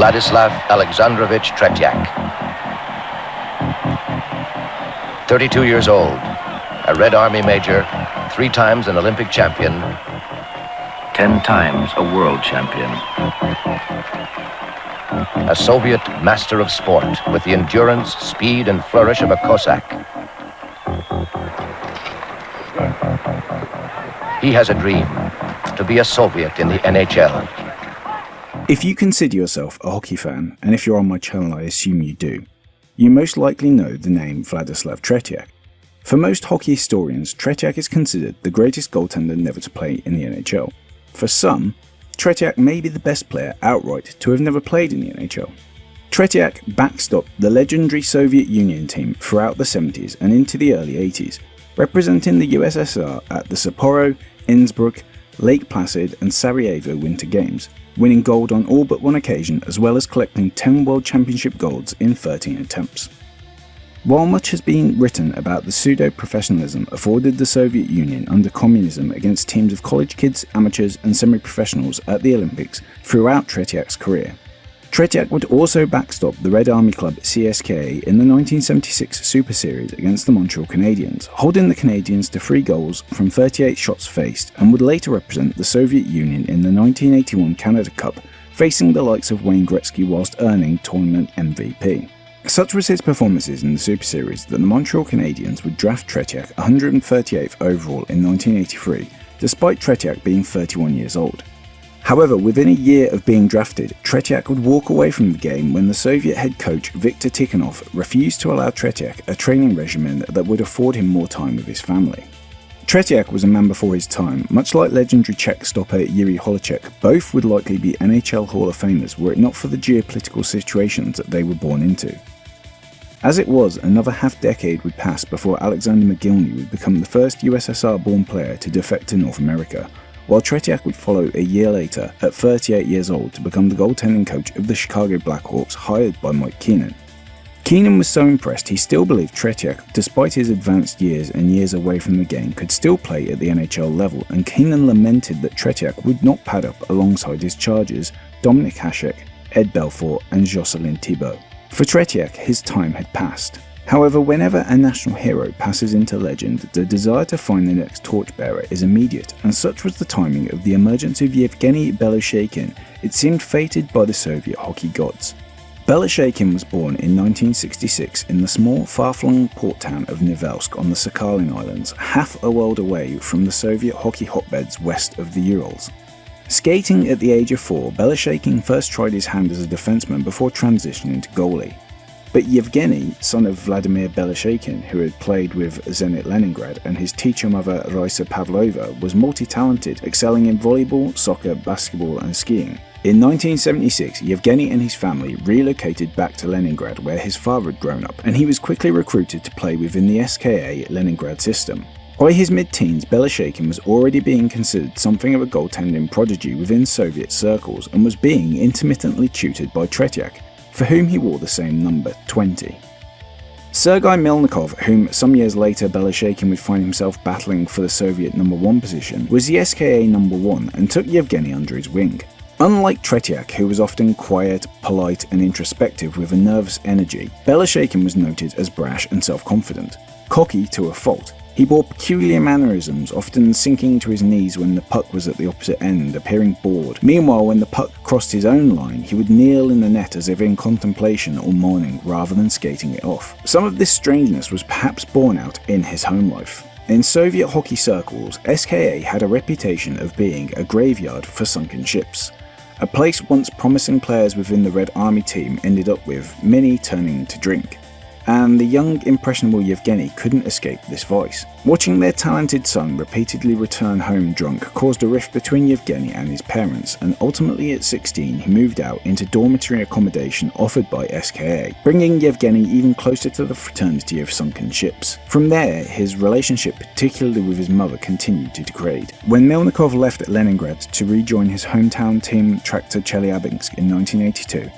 Vladislav Alexandrovich Tretiak. 32 years old, a Red Army major, 3 times an Olympic champion, 10 times a world champion. A Soviet master of sport with the endurance, speed, and flourish of a Cossack. He has a dream, to be a Soviet in the NHL. If you consider yourself a hockey fan, and if you're on my channel I assume you do, you most likely know the name Vladislav Tretiak. For most hockey historians, Tretiak is considered the greatest goaltender never to play in the NHL. For some, Tretiak may be the best player outright to have never played in the NHL. Tretiak backstopped the legendary Soviet Union team throughout the 70s and into the early 80s, representing the USSR at the Sapporo, Innsbruck, Lake Placid and Sarajevo Winter Games, winning gold on all but one occasion as well as collecting 10 World Championship golds in 13 attempts. While much has been written about the pseudo-professionalism afforded the Soviet Union under communism against teams of college kids, amateurs and semi-professionals at the Olympics throughout Tretiak's career, Tretiak would also backstop the Red Army club CSKA in the 1976 Super Series against the Montreal Canadiens, holding the Canadiens to 3 goals from 38 shots faced, and would later represent the Soviet Union in the 1981 Canada Cup, facing the likes of Wayne Gretzky whilst earning tournament MVP. Such was his performances in the Super Series that the Montreal Canadiens would draft Tretiak 138th overall in 1983, despite Tretiak being 31 years old. However, within a year of being drafted, Tretiak would walk away from the game when the Soviet head coach Viktor Tikhonov refused to allow Tretiak a training regimen that would afford him more time with his family. Tretiak was a man before his time. Much like legendary Czech stopper Jiří Holeček, both would likely be NHL Hall of Famers were it not for the geopolitical situations that they were born into. As it was, another half-decade would pass before Alexander Mogilny would become the first USSR-born player to defect to North America, while Tretiak would follow a year later, at 38 years old, to become the goaltending coach of the Chicago Blackhawks hired by Mike Keenan. Keenan was so impressed he still believed Tretiak, despite his advanced years and years away from the game, could still play at the NHL level, and Keenan lamented that Tretiak would not pad up alongside his charges Dominik Hasek, Ed Belfour and Jocelyn Thibault. For Tretiak, his time had passed. However, whenever a national hero passes into legend, the desire to find the next torchbearer is immediate, and such was the timing of the emergence of Yevgeni Belosheikin. It seemed fated by the Soviet hockey gods. Belosheikin was born in 1966 in the small, far-flung port town of Nivelsk on the Sakhalin Islands, half a world away from the Soviet hockey hotbeds west of the Urals. Skating at the age of 4, Belosheikin first tried his hand as a defenseman before transitioning to goalie. But Yevgeni, son of Vladimir Belosheikin, who had played with Zenit Leningrad, and his teacher mother Raisa Pavlova, was multi-talented, excelling in volleyball, soccer, basketball and skiing. In 1976, Yevgeni and his family relocated back to Leningrad where his father had grown up, and he was quickly recruited to play within the SKA Leningrad system. By his mid-teens, Belosheikin was already being considered something of a goaltending prodigy within Soviet circles and was being intermittently tutored by Tretiak, for whom he wore the same number, 20. Sergei Melnikov, whom some years later Belosheikin would find himself battling for the Soviet number 1 position, was the SKA number 1 and took Yevgeni under his wing. Unlike Tretiak, who was often quiet, polite and introspective with a nervous energy, Belosheikin was noted as brash and self-confident, cocky to a fault. He bore peculiar mannerisms, often sinking to his knees when the puck was at the opposite end, appearing bored. Meanwhile, when the puck crossed his own line, he would kneel in the net as if in contemplation or mourning, rather than skating it off. Some of this strangeness was perhaps borne out in his home life. In Soviet hockey circles, SKA had a reputation of being a graveyard for sunken ships, a place once promising players within the Red Army team ended up with, many turning to drink. And the young, impressionable Yevgeni couldn't escape this vice. Watching their talented son repeatedly return home drunk caused a rift between Yevgeni and his parents, and ultimately at 16 he moved out into dormitory accommodation offered by SKA, bringing Yevgeni even closer to the fraternity of sunken ships. From there, his relationship, particularly with his mother, continued to degrade. When Melnikov left Leningrad to rejoin his hometown team Traktor Chelyabinsk in 1982,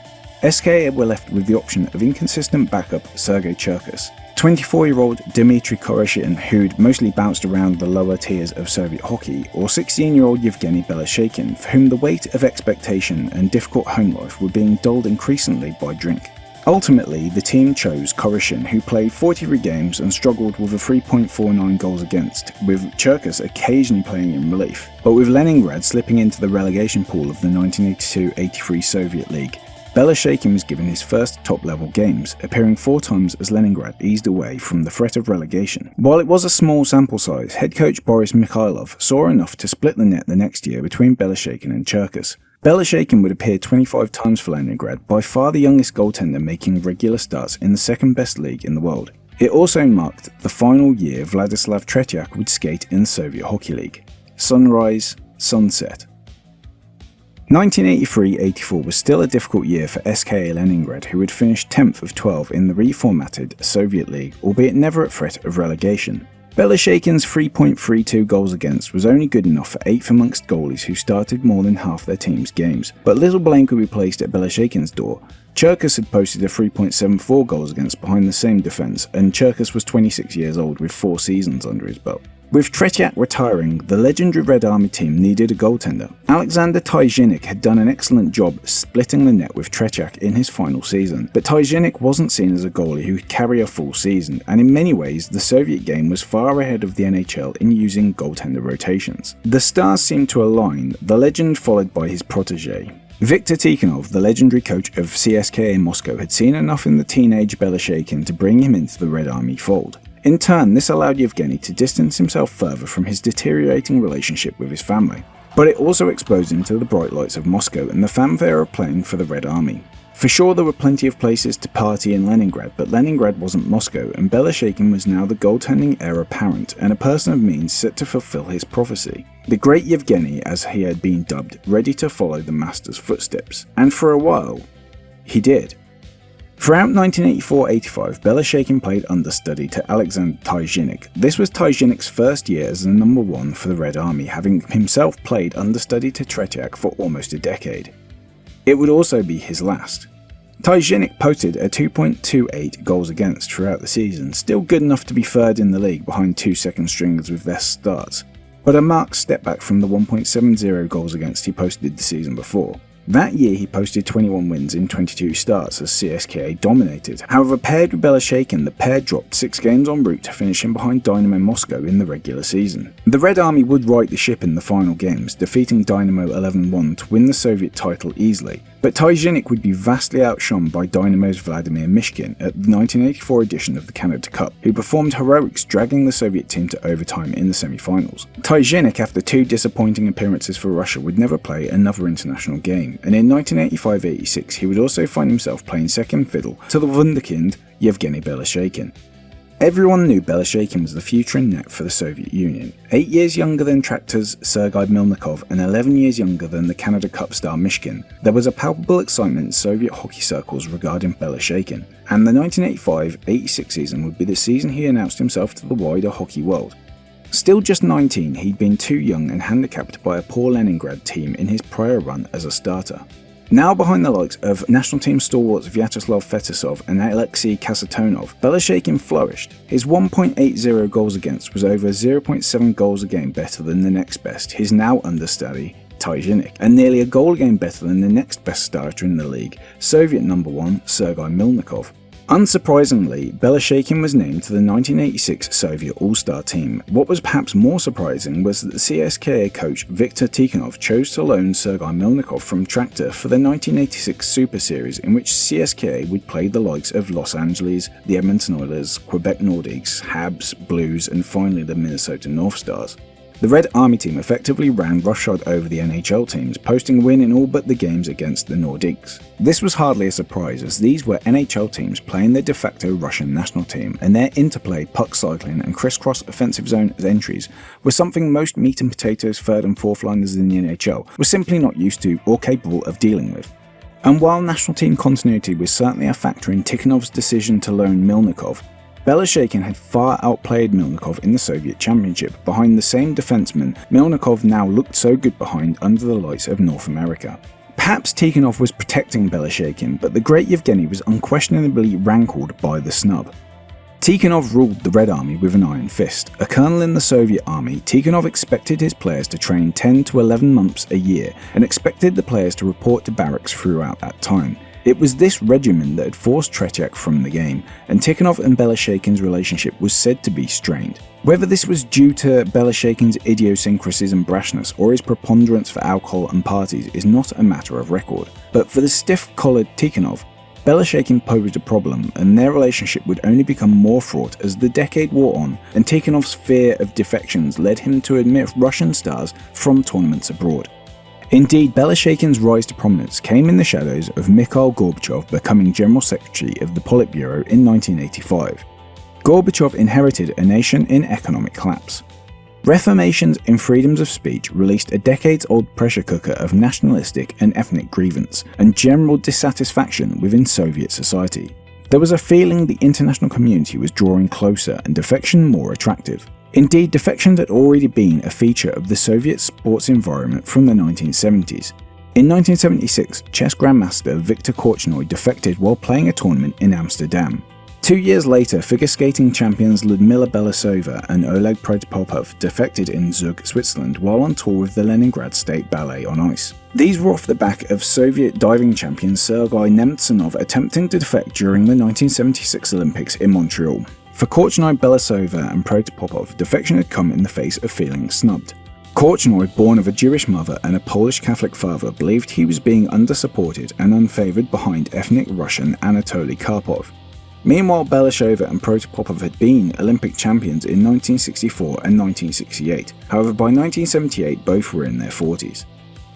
SKA were left with the option of inconsistent backup Sergei Cherkas. 24-year-old Dmitry Koroshin, who'd mostly bounced around the lower tiers of Soviet hockey, or 16-year-old Yevgeni Belosheikin, for whom the weight of expectation and difficult home life were being dulled increasingly by drink. Ultimately, the team chose Koroshin, who played 43 games and struggled with a 3.49 goals against, with Cherkasy occasionally playing in relief, but with Leningrad slipping into the relegation pool of the 1982-83 Soviet League. Belosheikin was given his first top-level games, appearing 4 times as Leningrad eased away from the threat of relegation. While it was a small sample size, head coach Boris Mikhailov saw enough to split the net the next year between Belosheikin and Cherkasy. Belosheikin would appear 25 times for Leningrad, by far the youngest goaltender making regular starts in the second-best league in the world. It also marked the final year Vladislav Tretiak would skate in the Soviet Hockey League. Sunrise, sunset. 1983-84 was still a difficult year for SKA Leningrad, who had finished 10th of 12 in the reformatted Soviet League, albeit never at threat of relegation. Belosheikin's 3.32 goals against was only good enough for 8th amongst goalies who started more than half their team's games, but little blame could be placed at Belosheikin's door. Cherkasy had posted a 3.74 goals against behind the same defence, and Cherkasy was 26 years old with 4 seasons under his belt. With Tretiak retiring, the legendary Red Army team needed a goaltender. Alexander Tyzhenik had done an excellent job splitting the net with Tretiak in his final season, but Tyzhenik wasn't seen as a goalie who could carry a full season, and in many ways the Soviet game was far ahead of the NHL in using goaltender rotations. The stars seemed to align, the legend followed by his protege. Viktor Tikhonov, the legendary coach of CSKA Moscow, had seen enough in the teenage Belosheikin to bring him into the Red Army fold. In turn, this allowed Yevgeni to distance himself further from his deteriorating relationship with his family. But it also exposed him to the bright lights of Moscow and the fanfare of playing for the Red Army. For sure, there were plenty of places to party in Leningrad, but Leningrad wasn't Moscow, and Belosheikin was now the goaltending heir apparent and a person of means set to fulfill his prophecy. The Great Yevgeni, as he had been dubbed, ready to follow the master's footsteps. And for a while, he did. Throughout 1984-85, Belosheikin played understudy to Alexander Tyzhenik. This was Tyzhenik's first year as the number 1 for the Red Army, having himself played understudy to Tretiak for almost a decade. It would also be his last. Tyzhenik posted a 2.28 goals against throughout the season, still good enough to be third in the league behind 2 second stringers with their starts, but a marked step back from the 1.70 goals against he posted the season before. That year he posted 21 wins in 22 starts as CSKA dominated. However, paired with Belosheikin, the pair dropped 6 games en route to finishing behind Dynamo Moscow in the regular season. The Red Army would right the ship in the final games, defeating Dynamo 11-1 to win the Soviet title easily, but Tyzhenik would be vastly outshone by Dynamo's Vladimir Mishkin at the 1984 edition of the Canada Cup, who performed heroics dragging the Soviet team to overtime in the semi-finals. Tyzhenik, after 2 disappointing appearances for Russia, would never play another international game, and in 1985-86 he would also find himself playing second fiddle to the wunderkind Yevgeni Belosheikin. Everyone knew Belosheikin was the future in net for the Soviet Union. 8 years younger than Traktor's Sergei Milnikov and 11 years younger than the Canada Cup star Mishkin, there was a palpable excitement in Soviet hockey circles regarding Belosheikin, and the 1985-86 season would be the season he announced himself to the wider hockey world. Still just 19, he'd been too young and handicapped by a poor Leningrad team in his prior run as a starter. Now behind the likes of national team stalwarts Vyacheslav Fetisov and Alexei Kasatonov, Belosheikin flourished. His 1.80 goals against was over 0.7 goals a game better than the next best, his now understudy Tyzhenik, and nearly a goal a game better than the next best starter in the league, Soviet number 1 Sergei Milnikov. Unsurprisingly, Belosheikin was named to the 1986 Soviet All-Star team. What was perhaps more surprising was that the CSKA coach Viktor Tikhonov chose to loan Sergei Milnikov from Traktor for the 1986 Super Series, in which CSKA would play the likes of Los Angeles, the Edmonton Oilers, Quebec Nordiques, Habs, Blues, and finally the Minnesota North Stars. The Red Army team effectively ran roughshod over the NHL teams, posting a win in all but the games against the Nordiques. This was hardly a surprise, as these were NHL teams playing their de facto Russian national team, and their interplay, puck cycling and crisscross offensive zone entries were something most meat and potatoes third and fourth liners in the NHL were simply not used to or capable of dealing with. And while national team continuity was certainly a factor in Tikhonov's decision to loan Milnikov, Belosheikin had far outplayed Milnikov in the Soviet Championship. Behind the same defenseman, Milnikov now looked so good behind under the lights of North America. Perhaps Tikhonov was protecting Belosheikin, but the great Yevgeni was unquestionably rankled by the snub. Tikhonov ruled the Red Army with an iron fist. A colonel in the Soviet army, Tikhonov expected his players to train 10 to 11 months a year and expected the players to report to barracks throughout that time. It was this regimen that had forced Tretiak from the game, and Tikhonov and Belosheikin's relationship was said to be strained. Whether this was due to Belosheikin's idiosyncrasies and brashness or his preponderance for alcohol and parties is not a matter of record, but for the stiff-collared Tikhonov, Belosheikin posed a problem, and their relationship would only become more fraught as the decade wore on, and Tikhonov's fear of defections led him to admit Russian stars from tournaments abroad. Indeed, Belosheikin's rise to prominence came in the shadows of Mikhail Gorbachev becoming General Secretary of the Politburo in 1985. Gorbachev inherited a nation in economic collapse. Reformations in freedoms of speech released a decades-old pressure cooker of nationalistic and ethnic grievance and general dissatisfaction within Soviet society. There was a feeling the international community was drawing closer and defection more attractive. Indeed, defections had already been a feature of the Soviet sports environment from the 1970s. In 1976, chess grandmaster Viktor Korchnoi defected while playing a tournament in Amsterdam. 2 years later, figure skating champions Ludmila Belousova and Oleg Protopopov defected in Zug, Switzerland while on tour with the Leningrad State Ballet on ice. These were off the back of Soviet diving champion Sergei Nemtsonov attempting to defect during the 1976 Olympics in Montreal. For Korchnoi, Belousova and Protopopov, defection had come in the face of feeling snubbed. Korchnoi, born of a Jewish mother and a Polish Catholic father, believed he was being undersupported and unfavoured behind ethnic Russian Anatoly Karpov. Meanwhile, Belousova and Protopopov had been Olympic champions in 1964 and 1968, however by 1978 both were in their 40s.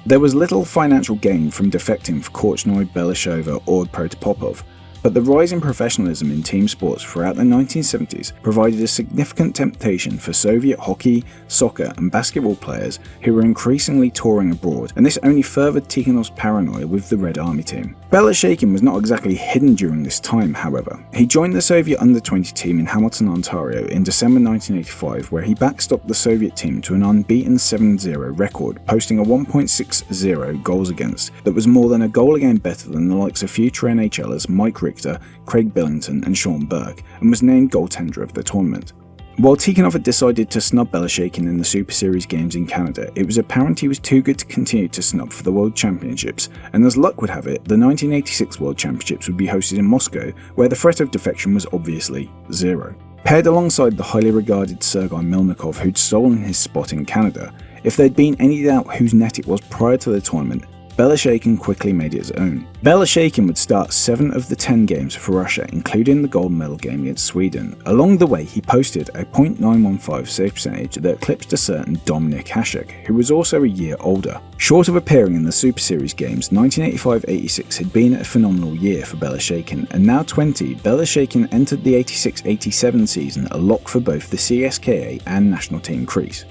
There was little financial gain from defecting for Korchnoi, Belousova or Protopopov, but the rise in professionalism in team sports throughout the 1970s provided a significant temptation for Soviet hockey, soccer and basketball players who were increasingly touring abroad, and this only furthered Tikhonov's paranoia with the Red Army team. Belosheikin was not exactly hidden during this time, however. He joined the Soviet under-20 team in Hamilton, Ontario in December 1985, where he backstopped the Soviet team to an unbeaten 7-0 record, posting a 1.60 goals against that was more than a goal a game better than the likes of future NHLers Mike Richter, Craig Billington and Sean Burke, and was named goaltender of the tournament. While Tikhonov had decided to snub Belosheikin in the Super Series games in Canada, it was apparent he was too good to continue to snub for the World Championships, and as luck would have it, the 1986 World Championships would be hosted in Moscow, where the threat of defection was obviously zero. Paired alongside the highly regarded Sergei Milnikov, who'd stolen his spot in Canada, if there'd been any doubt whose net it was prior to the tournament, Belosheikin quickly made it his own. Belosheikin would start 7 of the 10 games for Russia, including the gold medal game against Sweden. Along the way, he posted a .915 save percentage that eclipsed a certain Dominik Hasek, who was also a year older. Short of appearing in the Super Series games, 1985-86 had been a phenomenal year for Belosheikin, and now 20, Belosheikin entered the 86-87 season a lock for both the CSKA and national team crease.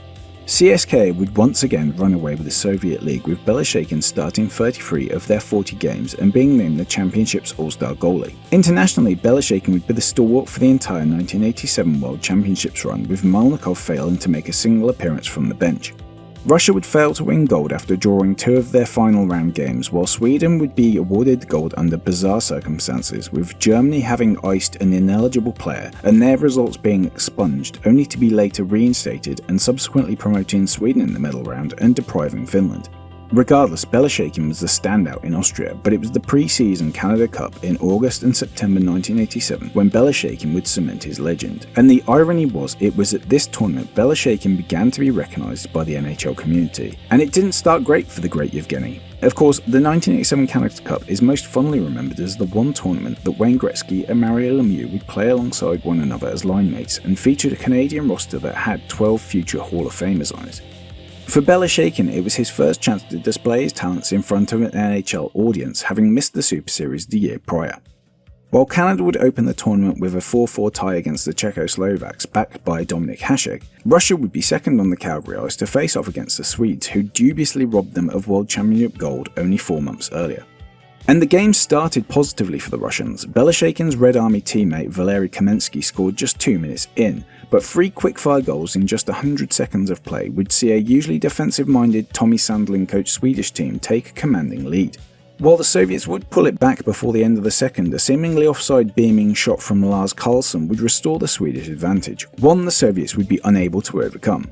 CSKA would once again run away with the Soviet League, with Belosheikin starting 33 of their 40 games and being named the championship's all-star goalie. Internationally, Belosheikin would be the stalwart for the entire 1987 World Championships run, with Malnikov failing to make a single appearance from the bench. Russia would fail to win gold after drawing 2 of their final round games, while Sweden would be awarded gold under bizarre circumstances, with Germany having iced an ineligible player and their results being expunged, only to be later reinstated and subsequently promoting Sweden in the medal round and depriving Finland. Regardless, Belosheikin was the standout in Austria, but it was the pre-season Canada Cup in August and September 1987 when Belosheikin would cement his legend. And the irony was, it was at this tournament Belosheikin began to be recognised by the NHL community. And it didn't start great for the great Yevgeni. Of course, the 1987 Canada Cup is most fondly remembered as the one tournament that Wayne Gretzky and Mario Lemieux would play alongside one another as line mates, and featured a Canadian roster that had 12 future Hall of Famers on it. For Belosheikin, it was his first chance to display his talents in front of an NHL audience, having missed the Super Series the year prior. While Canada would open the tournament with a 4-4 tie against the Czechoslovaks, backed by Dominik Hasek, Russia would be second on the Calgary ice to face off against the Swedes, who dubiously robbed them of World Championship gold only 4 months earlier. And the game started positively for the Russians. Belosheikin's Red Army teammate Valery Kamensky scored just 2 minutes in, but 3 quick-fire goals in just 100 seconds of play would see a usually defensive-minded Tommy Sandlin-coached Swedish team take a commanding lead. While the Soviets would pull it back before the end of the second, a seemingly offside beaming shot from Lars Karlsson would restore the Swedish advantage, one the Soviets would be unable to overcome.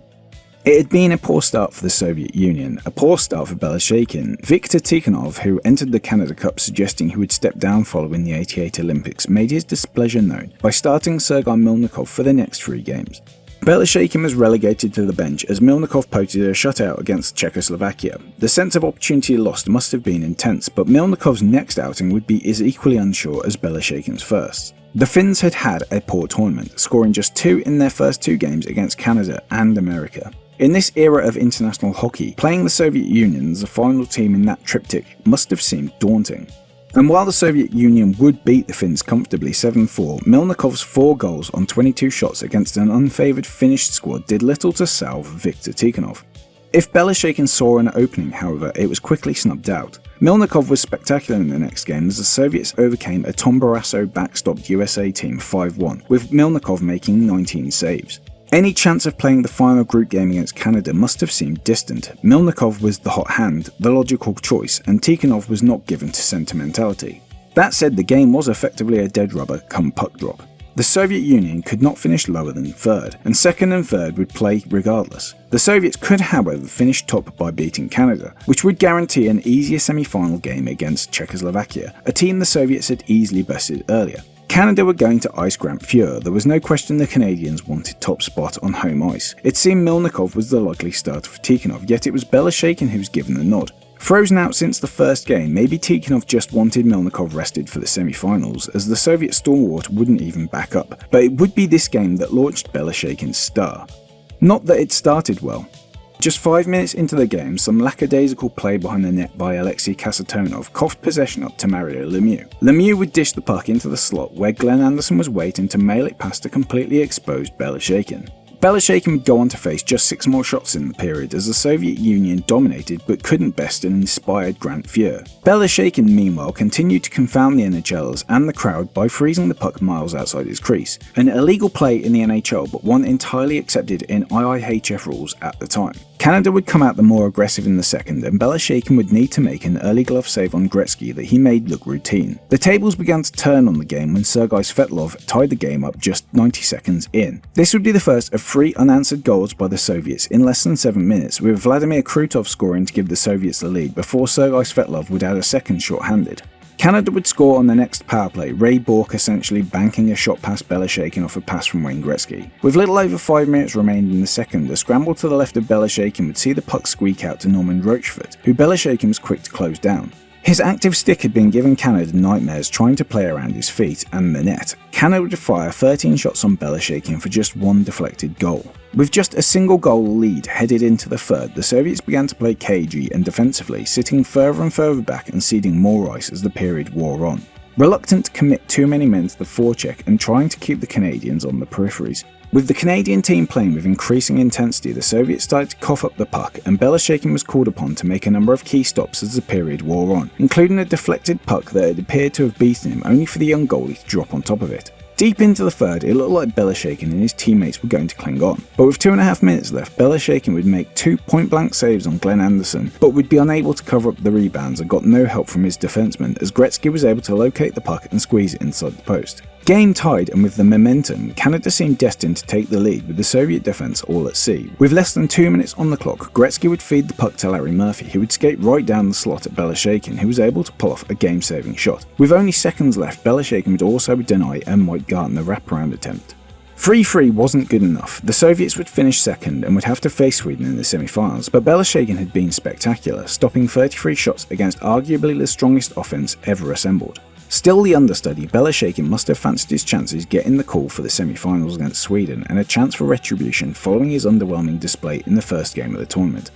It had been a poor start for the Soviet Union, a poor start for Belosheikin. Viktor Tikhonov, who entered the Canada Cup suggesting he would step down following the '88 Olympics, made his displeasure known by starting Sergei Milnikov for the next 3 games. Belosheikin was relegated to the bench as Milnikov posted a shutout against Czechoslovakia. The sense of opportunity lost must have been intense, but Milnikov's next outing would be as equally unsure as Belosheikin's first. The Finns had had a poor tournament, scoring just 2 in their first 2 games against Canada and America. In this era of international hockey, playing the Soviet Union as the final team in that triptych must have seemed daunting. And while the Soviet Union would beat the Finns comfortably 7-4, Milnikov's 4 goals on 22 shots against an unfavoured Finnish squad did little to salve Viktor Tikhonov. If Belosheikin saw an opening, however, it was quickly snubbed out. Milnikov was spectacular in the next game as the Soviets overcame a Tom Barrasso backstopped USA team 5-1, with Milnikov making 19 saves. Any chance of playing the final group game against Canada must have seemed distant. Milnikov was the hot hand, the logical choice, and Tikhonov was not given to sentimentality. That said, the game was effectively a dead rubber come puck drop. The Soviet Union could not finish lower than 3rd, and 2nd and 3rd would play regardless. The Soviets could, however, finish top by beating Canada, which would guarantee an easier semi-final game against Czechoslovakia, a team the Soviets had easily bested earlier. Canada were going to ice Grant Fuhr. There was no question the Canadians wanted top spot on home ice. It seemed Milnikov was the likely starter for Tikhonov, yet it was Belosheikin who was given the nod. Frozen out since the first game, maybe Tikhonov just wanted Milnikov rested for the semi-finals, as the Soviet stalwart wouldn't even back up. But it would be this game that launched Belosheikin's star. Not that it started well. Just 5 minutes into the game, some lackadaisical play behind the net by Alexei Kasatonov coughed possession up to Mario Lemieux. Lemieux would dish the puck into the slot where Glenn Anderson was waiting to mail it past a completely exposed Belosheikin. Belosheikin would go on to face just 6 more shots in the period as the Soviet Union dominated but couldn't best an inspired Grant Fuhr. Belosheikin meanwhile continued to confound the NHLers and the crowd by freezing the puck miles outside his crease, an illegal play in the NHL but one entirely accepted in IIHF rules at the time. Canada would come out the more aggressive in the second, and Belosheikin would need to make an early glove save on Gretzky that he made look routine. The tables began to turn on the game when Sergei Svetlov tied the game up just 90 seconds in. This would be the first of 3 unanswered goals by the Soviets in less than 7 minutes, with Vladimir Krutov scoring to give the Soviets the lead before Sergei Svetlov would add a second short-handed. Canada would score on the next power play, Ray Bourque essentially banking a shot past Belosheikin off a pass from Wayne Gretzky. With little over 5 minutes remained in the second, a scramble to the left of Belosheikin would see the puck squeak out to Norman Rochefort, who Belosheikin was quick to close down. His active stick had been giving Canada nightmares trying to play around his feet and the net. Canada would fire 13 shots on Belosheikin for just 1 deflected goal. With just a single goal lead headed into the third, the Soviets began to play cagey and defensively, sitting further and further back and ceding more ice as the period wore on. Reluctant to commit too many men to the forecheck and trying to keep the Canadians on the peripheries. With the Canadian team playing with increasing intensity, the Soviets started to cough up the puck, and Belosheikin was called upon to make a number of key stops as the period wore on, including a deflected puck that had appeared to have beaten him, only for the young goalie to drop on top of it. Deep into the third, it looked like Belosheikin and his teammates were going to cling on, but with 2.5 minutes left, Belosheikin would make 2 point-blank saves on Glenn Anderson, but would be unable to cover up the rebounds and got no help from his defenseman as Gretzky was able to locate the puck and squeeze it inside the post. Game tied, and with the momentum, Canada seemed destined to take the lead with the Soviet defence all at sea. With less than 2 minutes on the clock, Gretzky would feed the puck to Larry Murphy, who would skate right down the slot at Belosheikin, who was able to pull off a game-saving shot. With only seconds left, Belosheikin would also deny a Mike Gartner wraparound attempt. 3-3 wasn't good enough. The Soviets would finish second and would have to face Sweden in the semi-finals, but Belosheikin had been spectacular, stopping 33 shots against arguably the strongest offense ever assembled. Still the understudy, Belosheikin must have fancied his chances getting the call for the semi-finals against Sweden and a chance for retribution following his underwhelming display in the first game of the tournament.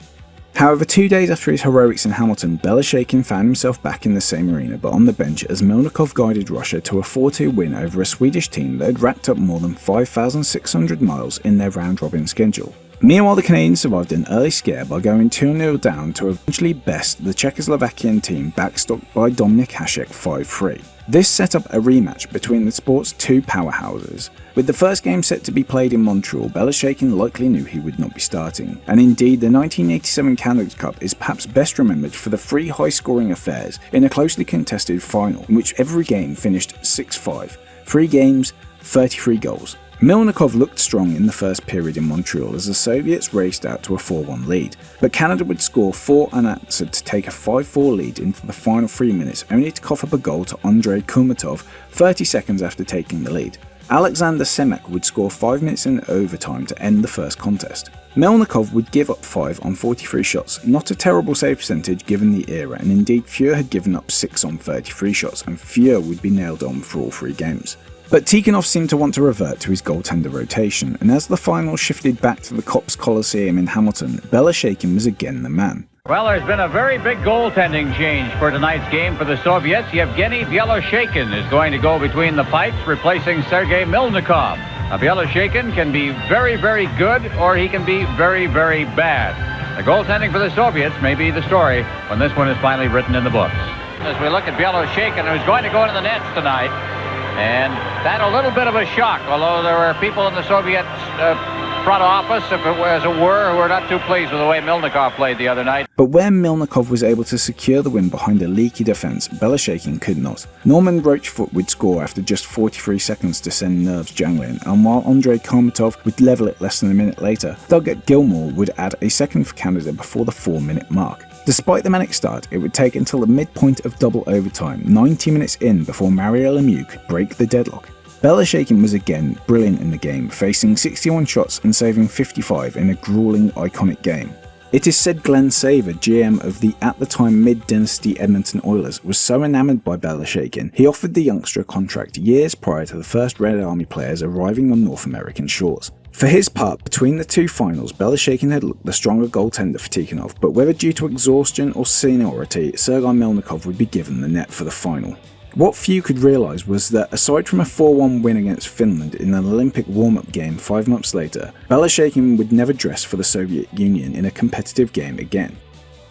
However, 2 days after his heroics in Hamilton, Belosheikin found himself back in the same arena but on the bench as Milnikov guided Russia to a 4-2 win over a Swedish team that had racked up more than 5,600 miles in their round-robin schedule. Meanwhile, the Canadians survived an early scare by going 2-0 down to eventually best the Czechoslovakian team backstopped by Dominik Hasek 5-3. This set up a rematch between the sport's two powerhouses. With the first game set to be played in Montreal, Beloshekin likely knew he would not be starting, and indeed the 1987 Canada Cup is perhaps best remembered for the three high-scoring affairs in a closely contested final in which every game finished 6-5. 3 games, 33 goals. Milnikov looked strong in the first period in Montreal as the Soviets raced out to a 4-1 lead, but Canada would score 4 unanswered to take a 5-4 lead into the final 3 minutes, only to cough up a goal to Andrei Kurmatov 30 seconds after taking the lead. Alexander Semek would score 5 minutes in overtime to end the first contest. Melnikov would give up 5 on 43 shots, not a terrible save percentage given the era, and indeed Fuhr had given up 6 on 33 shots, and Fuhr would be nailed on for all 3 games. But Tikhonov seemed to want to revert to his goaltender rotation, and as the final shifted back to the Copps Coliseum in Hamilton, Belosheikin was again the man. Well, there's been a very big goaltending change for tonight's game for the Soviets. Yevgeni Belosheikin is going to go between the pipes, replacing Sergei Milnikov. Now, Belosheikin can be very, very good, or he can be very, very bad. The goaltending for the Soviets may be the story when this one is finally written in the books. As we look at Belosheikin, who's going to go into the nets tonight, and that a little bit of a shock, although there were people in the Soviet front office, if it were, as it were, who were not too pleased with the way Milnikov played the other night. But where Milnikov was able to secure the win behind a leaky defence, Belosheikin could not. Norman Rochefort would score after just 43 seconds to send nerves jangling, and while Andrei Kurmatov would level it less than a minute later, Doug Gilmour would add a second for Canada before the 4-minute mark. Despite the manic start, it would take until the midpoint of double overtime, 90 minutes in, before Mario Lemieux could break the deadlock. Belosheikin was again brilliant in the game, facing 61 shots and saving 55 in a grueling, iconic game. It is said Glenn Saver, GM of the at the time mid-dynasty Edmonton Oilers, was so enamoured by Belosheikin, he offered the youngster a contract years prior to the first Red Army players arriving on North American shores. For his part, between the two finals, Belosheikin had looked the stronger goaltender for Tikhonov, but whether due to exhaustion or seniority, Sergei Milnikov would be given the net for the final. What few could realise was that aside from a 4-1 win against Finland in an Olympic warm-up game 5 months later, Belosheikin would never dress for the Soviet Union in a competitive game again.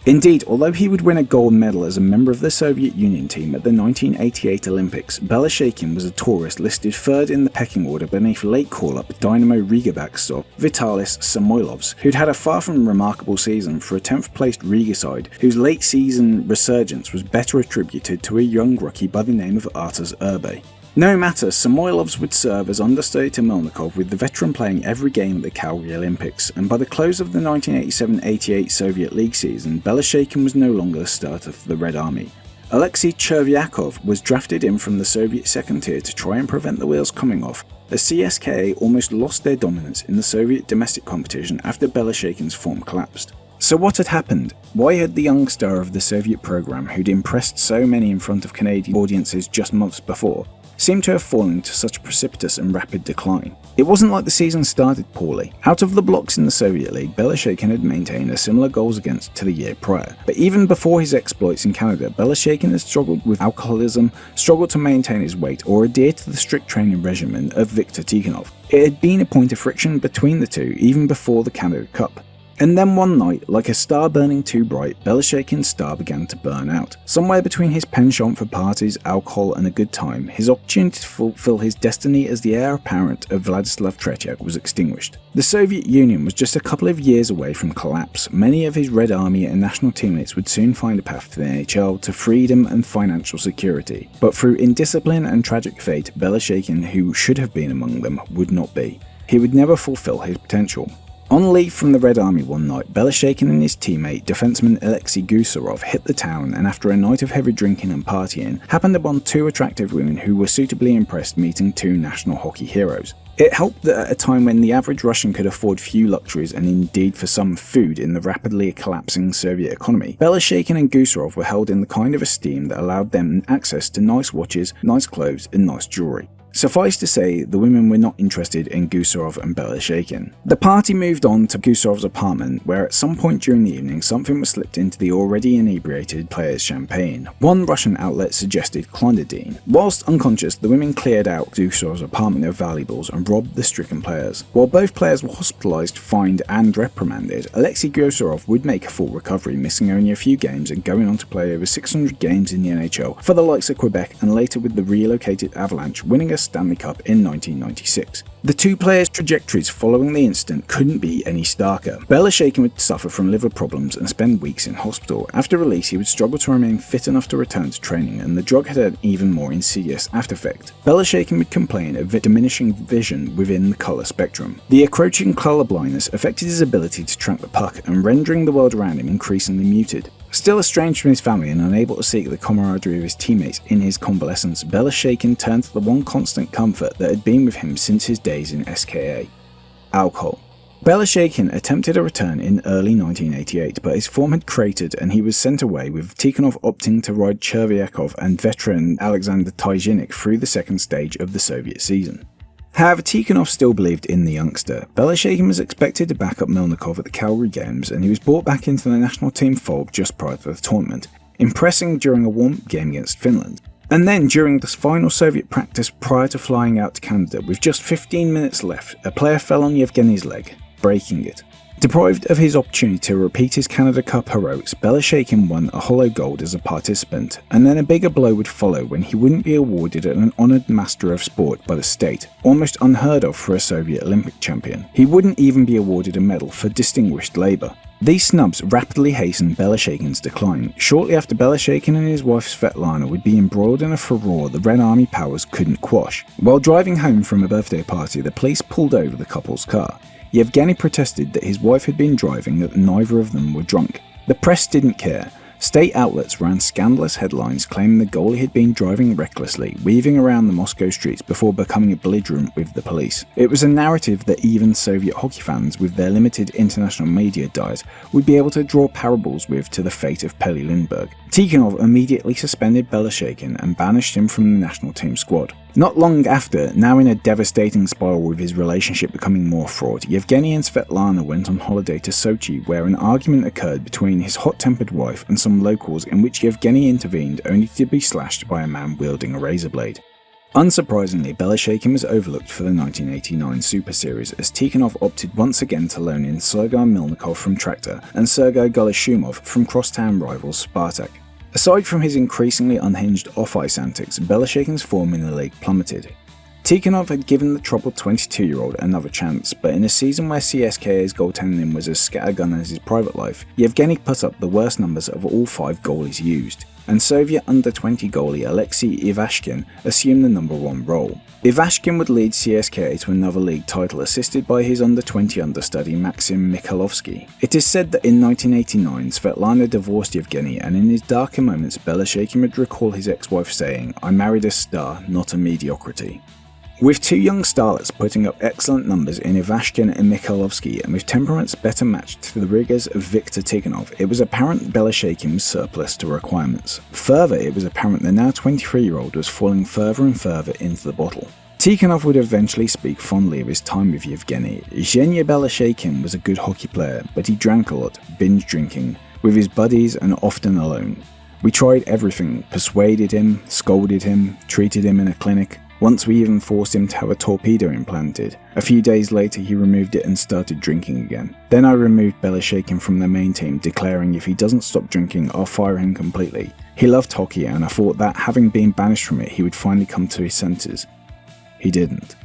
Indeed, although he would win a gold medal as a member of the Soviet Union team at the 1988 Olympics, Belosheikin was a tourist listed 3rd in the pecking order beneath late call-up Dynamo Riga backstop Vitalis Samoilovs, who'd had a far from remarkable season for a 10th-placed Riga side, whose late-season resurgence was better attributed to a young rookie by the name of Arturs Urbe. No matter, Samoilovs would serve as understudy to Milnikov, with the veteran playing every game at the Calgary Olympics, and by the close of the 1987-88 Soviet League season, Belosheikin was no longer the starter for the Red Army. Alexei Chervyakov was drafted in from the Soviet second tier to try and prevent the wheels coming off, as CSKA almost lost their dominance in the Soviet domestic competition after Belosheikin's form collapsed. So what had happened? Why had the young star of the Soviet program, who'd impressed so many in front of Canadian audiences just months before, seemed to have fallen to such precipitous and rapid decline? It wasn't like the season started poorly. Out of the blocks in the Soviet League, Belosheikin had maintained a similar goals against to the year prior. But even before his exploits in Canada, Belosheikin had struggled with alcoholism, struggled to maintain his weight, or adhere to the strict training regimen of Viktor Tikhonov. It had been a point of friction between the two even before the Canada Cup. And then one night, like a star burning too bright, Belosheikin's star began to burn out. Somewhere between his penchant for parties, alcohol and a good time, his opportunity to fulfill his destiny as the heir apparent of Vladislav Tretiak was extinguished. The Soviet Union was just a couple of years away from collapse. Many of his Red Army and national teammates would soon find a path to the NHL, to freedom and financial security. But through indiscipline and tragic fate, Belosheikin, who should have been among them, would not be. He would never fulfill his potential. On leave from the Red Army one night, Belosheikin and his teammate, defenseman Alexei Gusarov, hit the town and after a night of heavy drinking and partying, happened upon 2 attractive women who were suitably impressed meeting 2 national hockey heroes. It helped that at a time when the average Russian could afford few luxuries and indeed for some food in the rapidly collapsing Soviet economy, Belosheikin and Gusarov were held in the kind of esteem that allowed them access to nice watches, nice clothes and nice jewellery. Suffice to say, the women were not interested in Gusarov and Belosheikin. The party moved on to Gusarov's apartment, where at some point during the evening something was slipped into the already inebriated player's champagne. One Russian outlet suggested clonidine. Whilst unconscious, the women cleared out Gusarov's apartment of valuables and robbed the stricken players. While both players were hospitalized, fined and reprimanded, Alexei Gusarov would make a full recovery, missing only a few games and going on to play over 600 games in the NHL for the likes of Quebec and later with the relocated Avalanche, winning a Stanley Cup in 1996. The two players' trajectories following the incident couldn't be any starker. Belosheikin would suffer from liver problems and spend weeks in hospital. After release, he would struggle to remain fit enough to return to training, and the drug had an even more insidious after effect. Belosheikin would complain of diminishing vision within the colour spectrum. The encroaching colour blindness affected his ability to track the puck and rendering the world around him increasingly muted. Still estranged from his family and unable to seek the camaraderie of his teammates in his convalescence, Belosheikin turned to the one constant comfort that had been with him since his days in SKA: alcohol. Belosheikin attempted a return in early 1988, but his form had cratered and he was sent away, with Tikhonov opting to ride Chervyakov and veteran Alexander Tizhinik through the second stage of the Soviet season. However, Tikhonov still believed in the youngster. Belosheikin was expected to back up Milnikov at the Calgary Games, and he was brought back into the national team fold just prior to the tournament, impressing during a warm-up game against Finland. And then, during the final Soviet practice prior to flying out to Canada, with just 15 minutes left, a player fell on Yevgeni's leg, breaking it. Deprived of his opportunity to repeat his Canada Cup heroics, Belosheikin won a hollow gold as a participant, and then a bigger blow would follow when he wouldn't be awarded an honoured Master of Sport by the state, almost unheard of for a Soviet Olympic champion. He wouldn't even be awarded a medal for distinguished labour. These snubs rapidly hastened Belosheikin's decline. Shortly after, Belosheikin and his wife Svetlana would be embroiled in a furore the Red Army powers couldn't quash. While driving home from a birthday party, the police pulled over the couple's car. Yevgeni protested that his wife had been driving, that neither of them were drunk. The press didn't care. State outlets ran scandalous headlines claiming the goalie had been driving recklessly, weaving around the Moscow streets before becoming belligerent with the police. It was a narrative that even Soviet hockey fans, with their limited international media diet, would be able to draw parables with to the fate of Pelle Lindbergh. Tikhonov immediately suspended Belosheikin and banished him from the national team squad. Not long after, now in a devastating spiral with his relationship becoming more fraught, Yevgeni and Svetlana went on holiday to Sochi, where an argument occurred between his hot-tempered wife and some locals, in which Yevgeni intervened only to be slashed by a man wielding a razor blade. Unsurprisingly, Belosheikin was overlooked for the 1989 Super Series, as Tikhonov opted once again to loan in Sergei Milnikov from Tretiak and Sergei Golishumov from crosstown rivals Spartak. Aside from his increasingly unhinged off-ice antics, Belosheikin's form in the league plummeted. Tikhonov had given the troubled 22-year-old another chance, but in a season where CSKA's goaltending was as scattergun as his private life, Yevgeni put up the worst numbers of all 5 goalies used, and Soviet under-20 goalie Alexei Ivashkin assumed the number 1 role. Ivashkin would lead CSKA to another league title, assisted by his under-20 understudy Maxim Mikhailovsky. It is said that in 1989, Svetlana divorced Yevgeni, and in his darker moments, Belosheikin would recall his ex-wife saying, "I married a star, not a mediocrity." With 2 young starlets putting up excellent numbers in Ivashkin and Mikhailovsky, and with temperaments better matched to the rigours of Viktor Tikhonov, it was apparent Belosheikin was surplus to requirements. Further, it was apparent the now 23-year-old was falling further and further into the bottle. Tikhonov would eventually speak fondly of his time with Yevgeni. Yevgeni Belosheikin was a good hockey player, but he drank a lot, binge drinking, with his buddies and often alone. We tried everything, persuaded him, scolded him, treated him in a clinic. Once we even forced him to have a torpedo implanted. A few days later he removed it and started drinking again. Then I removed Belosheikin from the main team, declaring if he doesn't stop drinking, I'll fire him completely. He loved hockey, and I thought that, having been banished from it, he would finally come to his senses. He didn't.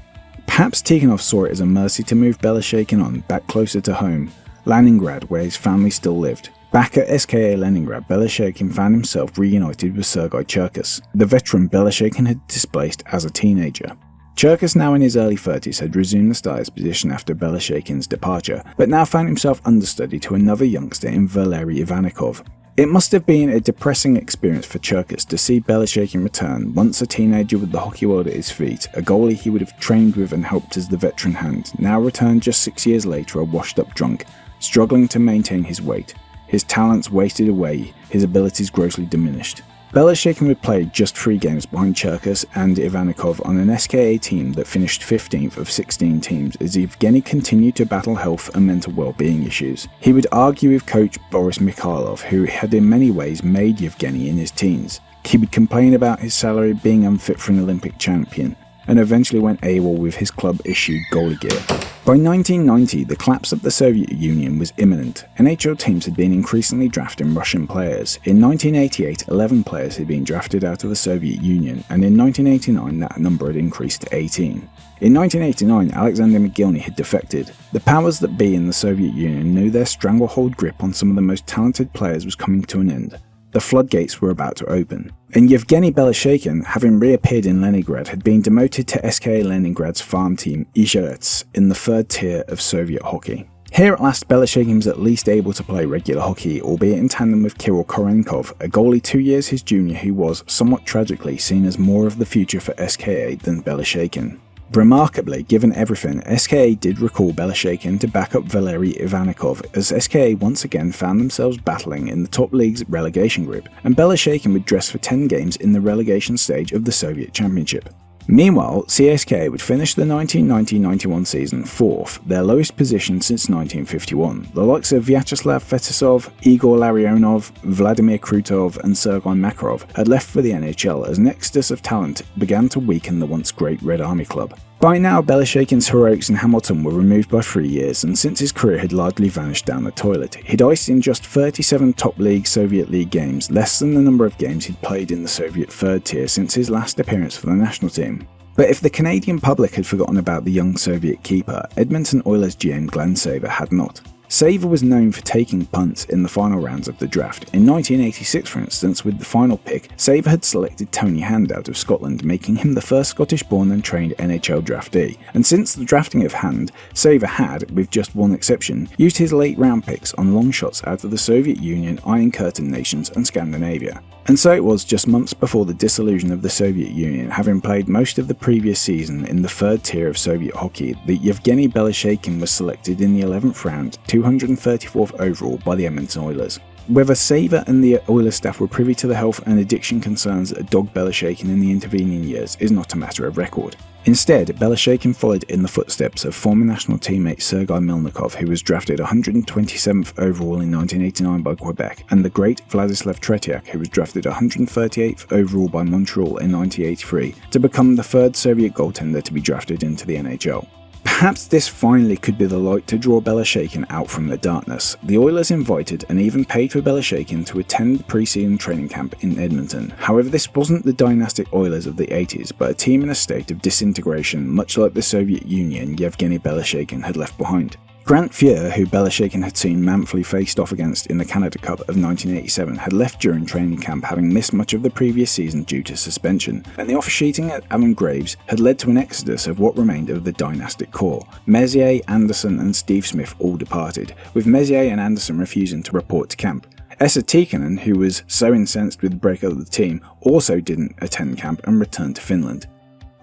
Perhaps Tikhonov saw it as a mercy to move Belosheikin on, back closer to home, Leningrad, where his family still lived. Back at SKA Leningrad, Belosheikin found himself reunited with Sergei Cherkas, the veteran Belosheikin had displaced as a teenager. Cherkas, now in his early 30s, had resumed the starter's position after Belosheikin's departure, but now found himself understudy to another youngster in Valery Ivanikov. It must have been a depressing experience for Cherkas to see Belosheikin return, once a teenager with the hockey world at his feet, a goalie he would have trained with and helped as the veteran hand, now returned just 6 years later a washed-up drunk, struggling to maintain his weight. His talents wasted away, his abilities grossly diminished. Belosheikin would play just 3 games behind Cherkasy and Ivanikov on an SKA team that finished 15th of 16 teams as Yevgeni continued to battle health and mental well-being issues. He would argue with coach Boris Mikhailov, who had in many ways made Yevgeni in his teens. He would complain about his salary being unfit for an Olympic champion, and eventually went AWOL with his club-issued goalie gear. By 1990, the collapse of the Soviet Union was imminent. NHL teams had been increasingly drafting Russian players. In 1988, 11 players had been drafted out of the Soviet Union, and in 1989 that number had increased to 18. In 1989, Alexander Mogilny had defected. The powers that be in the Soviet Union knew their stranglehold grip on some of the most talented players was coming to an end. The floodgates were about to open. And Yevgeni Belosheikin, having reappeared in Leningrad, had been demoted to SKA Leningrad's farm team Izhevets in the 3rd tier of Soviet hockey. Here at last, Belosheikin was at least able to play regular hockey, albeit in tandem with Kirill Korenkov, a goalie 2 years his junior who was, somewhat tragically, seen as more of the future for SKA than Belosheikin. Remarkably, given everything, SKA did recall Belosheikin to back up Valery Ivanikov as SKA once again found themselves battling in the top league's relegation group, and Belosheikin would dress for 10 games in the relegation stage of the Soviet Championship. Meanwhile, CSKA would finish the 1990-91 season 4th, their lowest position since 1951. The likes of Vyacheslav Fetisov, Igor Larionov, Vladimir Krutov and Sergei Makarov had left for the NHL as nexus of talent began to weaken the once great Red Army club. By now, Belosheikin's heroics in Hamilton were removed by 3 years, and since his career had largely vanished down the toilet, he'd iced in just 37 top league Soviet League games, less than the number of games he'd played in the Soviet 3rd tier since his last appearance for the national team. But if the Canadian public had forgotten about the young Soviet keeper, Edmonton Oilers GM Glenn Saver had not. Saver was known for taking punts in the final rounds of the draft. In 1986, for instance, with the final pick, Saver had selected Tony Hand out of Scotland, making him the first Scottish-born and trained NHL draftee. And since the drafting of Hand, Saver had, with just one exception, used his late-round picks on long shots out of the Soviet Union, Iron Curtain nations and Scandinavia. And so it was just months before the dissolution of the Soviet Union, having played most of the previous season in the 3rd tier of Soviet hockey, that Yevgeni Belosheikin was selected in the 11th round, 234th overall by the Edmonton Oilers. Whether Saver and the Oilers staff were privy to the health and addiction concerns that dogged Belosheikin in the intervening years is not a matter of record. Instead, Belosheikin followed in the footsteps of former national teammate Sergei Milnikov, who was drafted 127th overall in 1989 by Quebec, and the great Vladislav Tretiak, who was drafted 138th overall by Montreal in 1983, to become the 3rd Soviet goaltender to be drafted into the NHL. Perhaps this finally could be the light to draw Belosheikin out from the darkness. The Oilers invited and even paid for Belosheikin to attend the pre-season training camp in Edmonton. However, this wasn't the dynastic Oilers of the 80s, but a team in a state of disintegration, much like the Soviet Union Yevgeni Belosheikin had left behind. Grant Fuhr, who Belosheikin had seen manfully faced off against in the Canada Cup of 1987, had left during training camp, having missed much of the previous season due to suspension, and the off-sheeting at Adam Graves had led to an exodus of what remained of the dynastic core. Messier, Anderson and Steve Smith all departed, with Messier and Anderson refusing to report to camp. Esa Tikkanen, who was so incensed with the breakup of the team, also didn't attend camp and returned to Finland.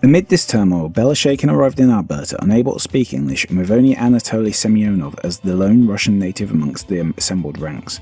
Amid this turmoil, Belosheikin arrived in Alberta unable to speak English and with only Anatoly Semyonov as the lone Russian native amongst the assembled ranks.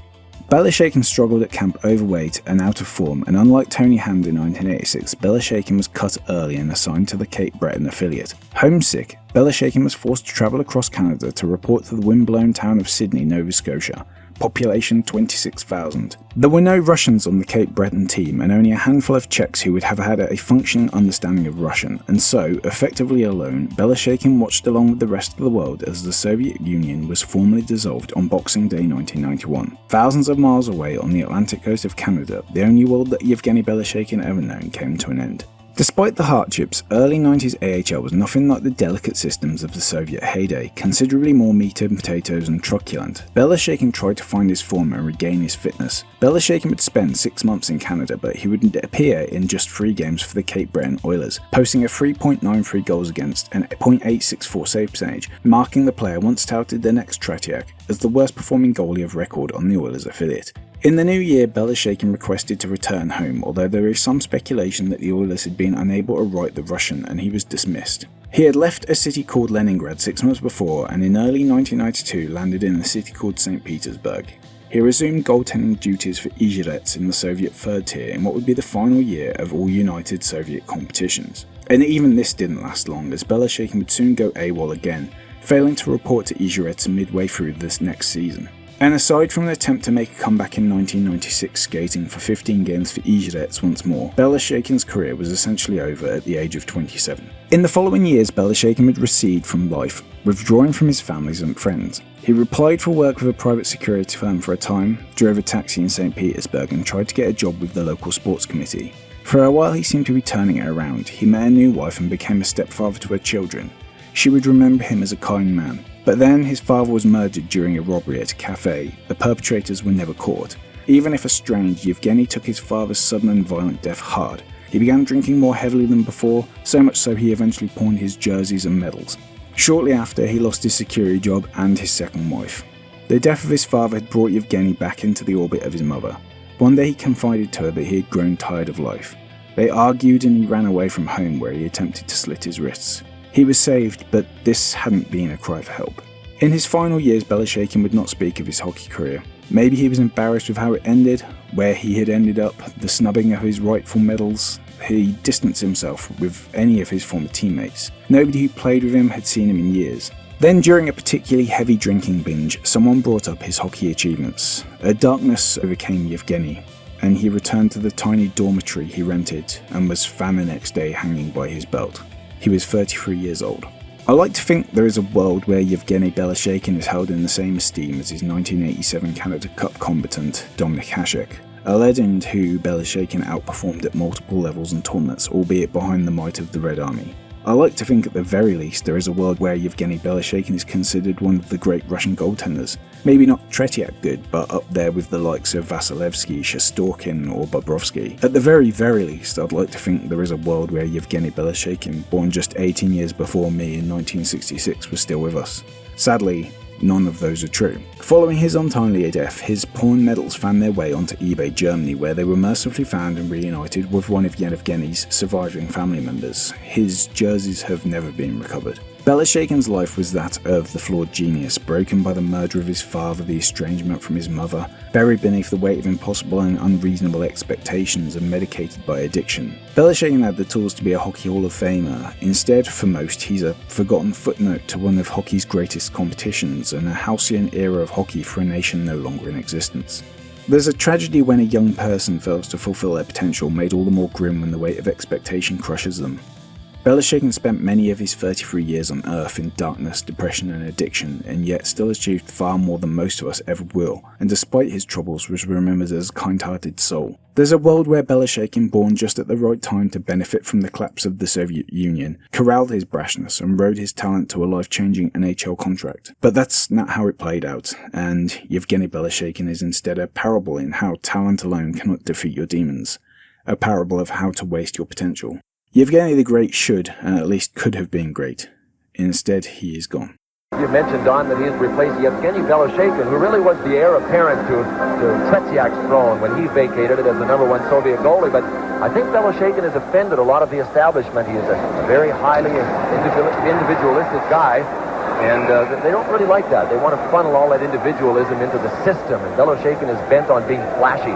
Belosheikin struggled at camp overweight and out of form, and unlike Tony Hand in 1986, Belosheikin was cut early and assigned to the Cape Breton affiliate. Homesick, Belosheikin was forced to travel across Canada to report to the windblown town of Sydney, Nova Scotia. Population 26,000. There were no Russians on the Cape Breton team and only a handful of Czechs who would have had a functioning understanding of Russian, and so, effectively alone, Belosheikin watched along with the rest of the world as the Soviet Union was formally dissolved on Boxing Day 1991. Thousands of miles away on the Atlantic coast of Canada, the only world that Yevgeni Belosheikin ever known came to an end. Despite the hardships, early 90s AHL was nothing like the delicate systems of the Soviet heyday, considerably more meat and potatoes and truculent. Belosheikin tried to find his form and regain his fitness. Belosheikin would spend 6 months in Canada, but he would appear in just 3 games for the Cape Breton Oilers, posting a 3.93 goals against and a .864 save percentage, marking the player once touted the next Tretiak as the worst performing goalie of record on the Oilers affiliate. In the new year, Belosheikin requested to return home, although there is some speculation that the Oilers had been unable to write the Russian and he was dismissed. He had left a city called Leningrad 6 months before and in early 1992 landed in a city called St. Petersburg. He resumed goaltending duties for Izhirets in the Soviet third tier in what would be the final year of all united Soviet competitions. And even this didn't last long, as Belosheikin would soon go AWOL again, failing to report to Izhirets midway through this next season. And aside from an attempt to make a comeback in 1996 skating for 15 games for Izhirets once more, Belosheikin's career was essentially over at the age of 27. In the following years, Belosheikin would recede from life, withdrawing from his families and friends. He applied for work with a private security firm for a time, drove a taxi in St. Petersburg and tried to get a job with the local sports committee. For a while he seemed to be turning it around. He met a new wife and became a stepfather to her children. She would remember him as a kind man. But then his father was murdered during a robbery at a cafe. The perpetrators were never caught. Even if estranged, Yevgeni took his father's sudden and violent death hard. He began drinking more heavily than before, so much so he eventually pawned his jerseys and medals. Shortly after, he lost his security job and his second wife. The death of his father had brought Yevgeni back into the orbit of his mother. One day he confided to her that he had grown tired of life. They argued and he ran away from home, where he attempted to slit his wrists. He was saved, but this hadn't been a cry for help. In his final years, Belosheikin would not speak of his hockey career. Maybe he was embarrassed with how it ended, where he had ended up, the snubbing of his rightful medals. He distanced himself with any of his former teammates. Nobody who played with him had seen him in years. Then, during a particularly heavy drinking binge, someone brought up his hockey achievements. A darkness overcame Yevgeni, and he returned to the tiny dormitory he rented and was found the next day hanging by his belt. He was 33 years old. I like to think there is a world where Yevgeni Belosheikin is held in the same esteem as his 1987 Canada Cup combatant Dominik Hasek, a legend who Belosheikin outperformed at multiple levels and tournaments, albeit behind the might of the Red Army. I like to think at the very least there is a world where Yevgeni Belosheikin is considered one of the great Russian goaltenders. Maybe not Tretiak good, but up there with the likes of Vasilevsky, Shostorkin or Bobrovsky. At the very least, I'd like to think there is a world where Yevgeni Belosheikin, born just 18 years before me in 1966, was still with us. Sadly, none of those are true. Following his untimely death, his pawned medals found their way onto eBay Germany, where they were mercifully found and reunited with one of Yevgeni's surviving family members. His jerseys have never been recovered. Belosheikin's life was that of the flawed genius, broken by the murder of his father, the estrangement from his mother, buried beneath the weight of impossible and unreasonable expectations, and medicated by addiction. Belosheikin had the tools to be a Hockey Hall of Famer. Instead, for most, he's a forgotten footnote to one of hockey's greatest competitions and a halcyon era of hockey for a nation no longer in existence. There's a tragedy when a young person fails to fulfill their potential, made all the more grim when the weight of expectation crushes them. Belosheikin spent many of his 33 years on Earth in darkness, depression and addiction, and yet still achieved far more than most of us ever will, and despite his troubles was remembered as a kind-hearted soul. There's a world where Belosheikin, born just at the right time to benefit from the collapse of the Soviet Union, corralled his brashness and rode his talent to a life-changing NHL contract. But that's not how it played out, and Yevgeni Belosheikin is instead a parable in how talent alone cannot defeat your demons, a parable of how to waste your potential. Yevgeni the Great should, and at least could have been great. Instead, he is gone. You mentioned, Don, that he has replaced Yevgeni Belosheikin, who really was the heir apparent to Tretiak's throne when he vacated it as the #1 Soviet goalie. But I think Belosheikin has offended a lot of the establishment. He is a very highly individualistic guy, and they don't really like that. They want to funnel all that individualism into the system, and Belosheikin is bent on being flashy.